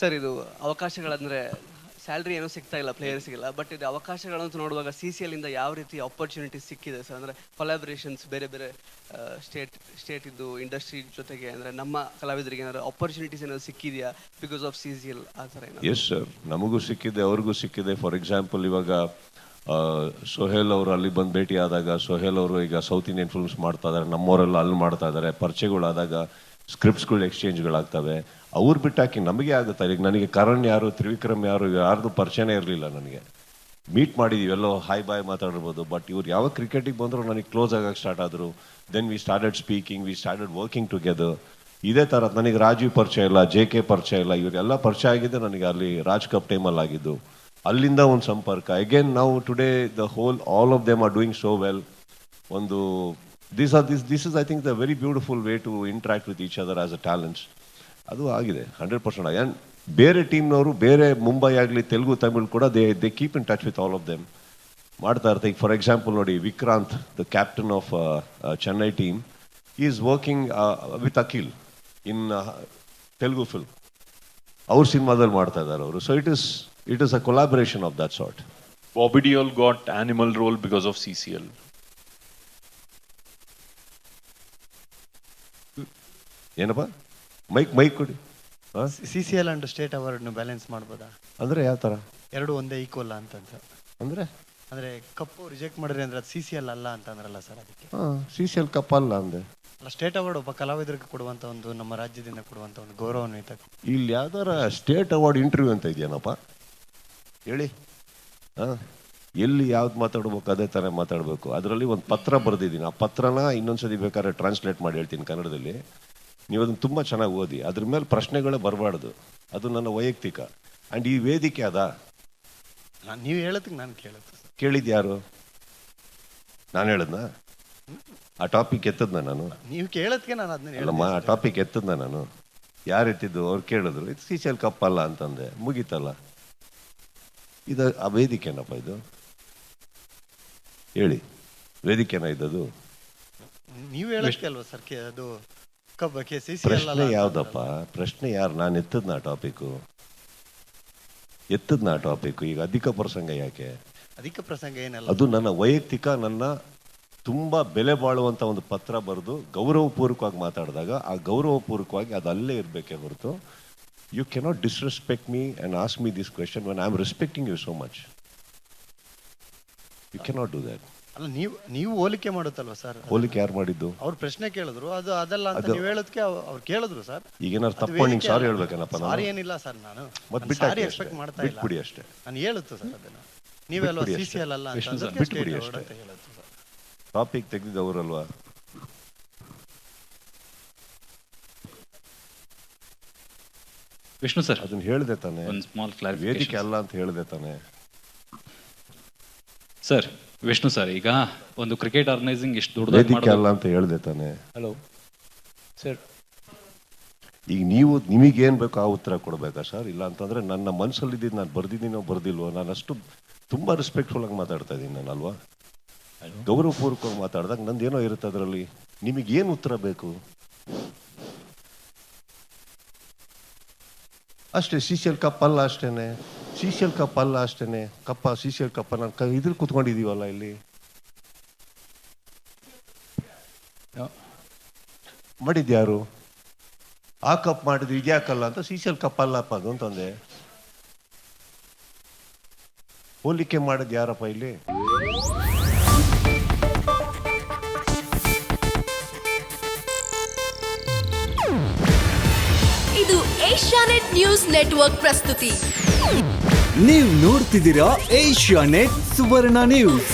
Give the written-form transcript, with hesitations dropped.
Sir ಇದು ಅವಕಾಶಗಳಂದರೆ salary ಏನೂ ಸಿಗ್ತಾ ಇಲ್ಲ ಪ್ಲೇಯರ್ಸ್ಗೆಲ್ಲ, ಬಟ್ ಇದು ಅವಕಾಶಗಳಂತ ನೋಡುವಾಗ CCL ಇಂದ ಯಾವ ರೀತಿ ಆಪರ್ಚುನಿಟಿ ಸಿಕ್ಕಿದೆ ಸರ್? ಅಂದರೆ ಕೊಲಾಬ್ರೇಷನ್ಸ್ ಬೇರೆ ಬೇರೆ ಸ್ಟೇಟಿದ್ದು ಇಂಡಸ್ಟ್ರಿ ಜೊತೆಗೆ, ಅಂದರೆ ನಮ್ಮ ಕಲಾವಿದರಿಗೆ ಏನಾದ್ರು ಆಪರ್ಚುನಿಟೀಸ್ ಏನಾದ್ರು ಸಿಕ್ಕಿದೆಯಾ ಬಿಕಾಸ್ ಆಫ್ CCL ಆ ಥರ ಏನಾದ್ರು? ಎಸ್ ಸರ್, ನಮಗೂ ಸಿಕ್ಕಿದೆ, ಅವ್ರಿಗೂ ಸಿಕ್ಕಿದೆ. ಫಾರ್ ಎಕ್ಸಾಂಪಲ್ ಇವಾಗ ಸೊಹೇಲ್ ಅವರು ಅಲ್ಲಿ ಬಂದು ಭೇಟಿ ಆದಾಗ, ಸೊಹೇಲ್ ಅವರು ಈಗ ಸೌತ್ ಇಂಡಿಯನ್ ಫಿಲ್ಮ್ಸ್ ಮಾಡ್ತಾ ಇದ್ದಾರೆ, ನಮ್ಮವರೆಲ್ಲ ಅಲ್ಲಿ ಮಾಡ್ತಾ ಇದ್ದಾರೆ. ಪರಿಚಯಗಳಾದಾಗ ಸ್ಕ್ರಿಪ್ಟ್ಸ್ಗಳು ಎಕ್ಸ್ಚೇಂಜ್ಗಳಾಗ್ತವೆ. ಅವ್ರು ಬಿಟ್ಟಾಕಿ ನಮಗೆ ಆಗುತ್ತೆ. ಈಗ ನನಗೆ ಕರಣ್ ಯಾರು, ತ್ರಿವಿಕ್ರಮ್ ಯಾರು, ಯಾರ್ದು ಪರಿಚಯನೇ ಇರಲಿಲ್ಲ. ನನಗೆ ಮೀಟ್ ಮಾಡಿದ್ದೀವಿ, ಎಲ್ಲೋ ಹಾಯ್ ಬಾಯ್ ಮಾತಾಡಿರ್ಬೋದು. ಬಟ್ ಇವ್ರು ಯಾವ ಕ್ರಿಕೆಟಿಗೆ ಬಂದರೂ ನನಗೆ ಕ್ಲೋಸ್ ಆಗಕ್ಕೆ ಸ್ಟಾರ್ಟ್ ಆದರು. Then we started speaking, we started working together. ಇದೇ ಥರ ನನಗೆ ರಾಜೀವ್ ಪರಿಚಯ ಇಲ್ಲ, JK ಪರಿಚಯ ಇಲ್ಲ, ಇವರೆಲ್ಲ ಪರಿಚಯ ಆಗಿದ್ದು ನನಗೆ ಅಲ್ಲಿ ರಾಜ್ ಕಪ್ ಟೈಮಲ್ಲಿ ಆಗಿದ್ದು. ಅಲ್ಲಿಂದ ಒಂದು ಸಂಪರ್ಕ. ಅಗೇನ್ ನಾವು today the whole all of them are doing so well. ಒಂದು this is I think the very beautiful way to interact with each other as a talents. ಅದು ಆಗಿದೆ 100%. ಆ್ಯಂಡ್ ಬೇರೆ ಟೀಮ್ನವರು, ಬೇರೆ ಮುಂಬೈ ಆಗಲಿ, ತೆಲುಗು, ತಮಿಳ್ ಕೂಡ they keep in touch with all of them, ಮಾಡ್ತಾ ಇರ್ತಾರೆ. ಈಗ ಫಾರ್ ಎಕ್ಸಾಂಪಲ್ ನೋಡಿ, Vikrant, the captain of Chennai team, is working with Akhil in Telugu film. ಅವ್ರ ಸಿನಿಮಾದಲ್ಲಿ ಮಾಡ್ತಾ ಇದ್ದಾರೆ ಅವರು. So it is a collaboration of that sort. Bobby Deol got animal role because of CCL. ಏನಪ್ಪ ಮೈಕ್ ಕೊಡಿ. CCL ಅಂಡ್ ಸ್ಟೇಟ್ ಅವಾರ್ಡ್ನ ಬ್ಯಾಲೆನ್ಸ್ ಮಾಡ್ಬೋದಾ? ಅಂದರೆ ಯಾವ ಥರ? ಎರಡು ಒಂದೇ ಈಕ್ವಲ್ ಅಂತಂತ. ಅಂದರೆ ಕಪ್ಪು ರಿಜೆಕ್ಟ್ ಮಾಡಿದ್ರೆ ಅಂದ್ರೆ ಅದು CCL ಅಲ್ಲ ಅಂತಂದ್ರಲ್ಲ ಸರ್, ಅದಕ್ಕೆ. CCL ಕಪ್ ಅಲ್ಲ ಅಂದೆ. ಅಲ್ಲ, ಸ್ಟೇಟ್ ಅವಾರ್ಡ್ ಒಬ್ಬ ಕಲಾವಿದರಿಗೆ ಕೊಡುವಂಥ ಒಂದು, ನಮ್ಮ ರಾಜ್ಯದಿಂದ ಕೊಡುವಂಥ ಒಂದು ಗೌರವಾನ್ವಿತ. ಇಲ್ಲಿ ಯಾವ್ದಾರ ಸ್ಟೇಟ್ ಅವಾರ್ಡ್ ಇಂಟರ್ವ್ಯೂ ಅಂತ ಇದೆಯೇನಪ್ಪ ಹೇಳಿ? ಎಲ್ಲಿ ಯಾವ್ದು ಮಾತಾಡ್ಬೇಕು ಅದೇ ಥರ ಮಾತಾಡಬೇಕು. ಅದರಲ್ಲಿ ಒಂದು ಪತ್ರ ಬರೆದಿದ್ದೀನಿ. ಆ ಪತ್ರನ ಇನ್ನೊಂದ್ಸತಿ ಬೇಕಾದ್ರೆ ಟ್ರಾನ್ಸ್ಲೇಟ್ ಮಾಡಿ ಹೇಳ್ತೀನಿ ಕನ್ನಡದಲ್ಲಿ. ನೀವು ಅದನ್ನು ತುಂಬ ಚೆನ್ನಾಗಿ ಓದಿ. ಅದ್ರ ಮೇಲೆ ಪ್ರಶ್ನೆಗಳೇ ಬರಬಾರ್ದು. ಅದು ನನ್ನ ವೈಯಕ್ತಿಕ. ಆ್ಯಂಡ್ ಈ ವೇದಿಕೆ ಅದ. ನೀವು ಹೇಳೋದಕ್ಕೆ ನಾನು ಕೇಳಿದ್ದು ಯಾರು? ನಾನು ಹೇಳದ್ನಾ? ಆ ಟಾಪಿಕ್ ಎತ್ತದ್ನ ನಾನು? ನೀವು ಕೇಳೋದಕ್ಕೆ ನಾನು ಅದನ್ನ ಹೇಳಮ್ಮ. ಆ ಟಾಪಿಕ್ ಎತ್ತದ್ನ ನಾನು? ಯಾರು ಎತ್ತಿದ್ದು? ಅವ್ರು ಕೇಳಿದ್ರು, ಇದು CCL ಕಪ್ ಅಲ್ಲ ಅಂತಂದೆ, ಮುಗೀತಲ್ಲ. ಇದು ಆ ವೇದಿಕೆನಪ್ಪ ಇದು? ಹೇಳಿ, ವೇದಿಕೆನ ಇದ್ದದು? ನೀವು ಹೇಳೋದಕ್ಕೆ ಅಲ್ವಾ ಸರ್ ಅದು ಪ್ರಶ್ನೆ ಯಾವ್ದಪ್ಪ? ಪ್ರಶ್ನೆ ಯಾರು? ನಾನು ಎತ್ತದ್ನ ಟಾಪಿಕ್ಕು? ಈಗ ಅಧಿಕ ಪ್ರಸಂಗ ಯಾಕೆ? ಅಧಿಕ ಪ್ರಸಂಗ ಏನಲ್ಲ, ಅದು ನನ್ನ ವೈಯಕ್ತಿಕ, ನನ್ನ ತುಂಬ ಬೆಲೆ ಬಾಳುವಂಥ ಒಂದು ಪತ್ರ ಬರೆದು ಗೌರವಪೂರ್ವಕವಾಗಿ ಮಾತಾಡಿದಾಗ ಆ ಗೌರವಪೂರ್ವಕವಾಗಿ ಅದು ಅಲ್ಲೇ ಇರಬೇಕೇ ಹೊರತು you cannot disrespect me and ask me this question when I am respecting you so much. You cannot do that. ಅಲ್ಲ, ನೀವು ಹೋಲಿಕೆ ಮಾಡುತ್ತಲ್ವಾ ಸರ್? ಹೋಲಿಕೆ ಯಾರು ಮಾಡಿದ್ದು? ಅವ್ರು ಪ್ರಶ್ನೆ ಕೇಳಿದ್ರು, ಅದು ಅದಲ್ಲ ಅಂತ ನೀವು ಹೇಳೋದಕ್ಕೆ ಅವ್ರು ಕೇಳಿದ್ರು ಸರ್. ಈಗ ಏನಾದ್ರು ತಪ್ಪು ನಿಂಗೆ ಸಾರಿ ಹೇಳ್ಬೇಕೇನಪ್ಪ? ಸಾರಿ ಏನಿಲ್ಲ ಸರ್, ನಾನು ಸಾರಿ ಎಕ್ಸ್ಪೆಕ್ಟ್ ಮಾಡ್ತಾ ಇಲ್ಲ. ಬಿಟ್ಬಿಡಿ ಅಷ್ಟೇ. ನಾನು ಹೇಳುತ್ತು ಸರ್ ಅದನ್ನ. ನೀವೆಲ್ಲ CCL ಅಲ್ಲ ಅಂತ ಬಿಟ್ಬಿಡಿ ಅಷ್ಟೇ. ಟಾಪಿಕ್ ತೆಗೆದಿದ್ದವರಲ್ವಾ? ವಿಷ್ಣು ಸರ್, ಅದನ್ನ ಹೇಳಿದೆ ತಾನೆ? ಒಂದು ಸ್ಮಾಲ್ ಕ್ಲಾರಿಫಿಕೇಶನ್. ವೇದಿಕೆ ಅಲ್ಲ ಅಂತ ಹೇಳಿದೆ ತಾನೆ ಸರ್? ವಿಷ್ಣು ಸರ್, ಈಗ ಒಂದು ಕ್ರಿಕೆಟ್ ಆರ್ಗನೈಸಿಂಗ್ ಎಷ್ಟು ದೊಡ್ಡದಾಗಿ ವೇದಿಕೆ ಅಲ್ಲ ಅಂತ ಹೇಳಿದೆ ತಾನೆ? ಹಲೋ ಸರ್, ಈಗ ನೀವು ನಿಮಗೇನು ಬೇಕೋ ಆ ಉತ್ತರ ಕೊಡಬೇಕಾ ಸರ್? ಇಲ್ಲ ಅಂತಂದರೆ ನನ್ನ ಮನಸ್ಸಲ್ಲಿದ್ದು ನಾನು ಬರ್ದಿದ್ದೀನೋ ಬರ್ದಿಲ್ವೋ, ನಾನು ಅಷ್ಟು ತುಂಬ ರೆಸ್ಪೆಕ್ಟ್ಫುಲ್ ಆಗಿ ಮಾತಾಡ್ತಾ ಇದ್ದೀನಿ ನಾನು, ಅಲ್ವಾ? ಗೌರವಪೂರ್ವಕವಾಗಿ ಮಾತಾಡಿದಾಗ ನಂದೇನೋ ಇರುತ್ತೆ ಅದರಲ್ಲಿ. ನಿಮಗೇನು ಉತ್ತರ ಬೇಕು ಅಷ್ಟೇ. CCL ಕಪ್ ಅಲ್ಲ ಅಷ್ಟೇನೆ. CCL ಕಪ್ ಅಲ್ಲ ಅಷ್ಟೇನೆ. CCL ಕಪ್ಪ ನಾನು ಇದ್ರಲ್ಲಿ ಕೂತ್ಕೊಂಡಿದ್ದೀವಲ್ಲ ಇಲ್ಲಿ. ಮಾಡಿದ್ಯಾರು? ಆ ಕಪ್ ಮಾಡಿದ್ರು, ಇದ್ಯಾಕಲ್ಲ ಅಂತ CCL ಕಪ್ ಅಲ್ಲಪ್ಪ ಅದು ಅಂತಂದೆ. ಹೋಲಿಕೆ ಮಾಡಿದ್ ಯಾರಪ್ಪ ಇಲ್ಲಿ? ಇದು ಏಷ್ಯಾನೆಟ್ ನ್ಯೂಸ್ ನೆಟ್ವರ್ಕ್ ಪ್ರಸ್ತುತಿ. ನೀವು ನೋಡ್ತಿದ್ದೀರಾ ಏಷ್ಯಾನೆಟ್ ಸುವರ್ಣ ನ್ಯೂಸ್.